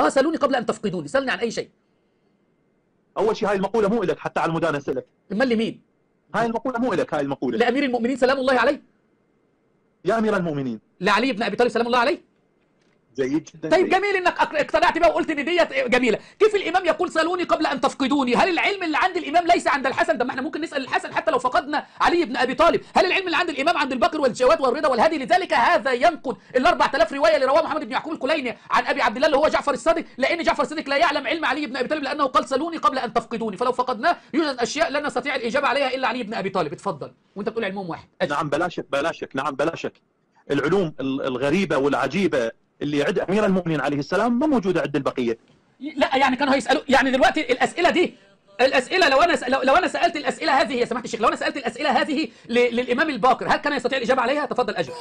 سألوني قبل أن تفقدوني، سألني عن أي شيء. اول شيء هاي المقوله مو لك، حتى على المدانسه لك. امال لمين؟ هاي المقوله مو لك، هاي المقوله لأمير المؤمنين سلام الله عليه. يا امير المؤمنين. لعلي بن أبي طالب سلام الله عليه. جيد جدا. طيب جميل انك اقتنعت بها وقلت ان ديت جميله. كيف الامام يقول سالوني قبل ان تفقدوني؟ هل العلم اللي عند الامام ليس عند الحسن؟ ده ما احنا ممكن نسال الحسن حتى لو فقدنا علي بن ابي طالب. هل العلم اللي عند الامام عند البكر والجواد والرضا والهادي؟ لذلك هذا ينقض ال 4000 روايه اللي رواه محمد بن يعقوب الكليني عن ابي عبد الله اللي هو جعفر الصادق، لان جعفر الصادق لا يعلم علم علي بن ابي طالب لانه قال سالوني قبل ان تفقدوني، فلو فقدناه يوجد اشياء لا نستطيع الاجابه عليها الا علي بن ابي طالب. اتفضل. وانت بتقول علمهم واحد. نعم بلاشك نعم بلاشك. العلوم الغريبه والعجيبه اللي عند امير المؤمنين عليه السلام ما موجوده عند البقيه. لا يعني كانوا هيسالوا، يعني دلوقتي الاسئله دي، الاسئله لو انا سالت الاسئله هذه يا سماحه الشيخ، لو انا سالت الاسئله هذه للامام الباقر هل كان يستطيع الاجابه عليها؟ تفضل اجب.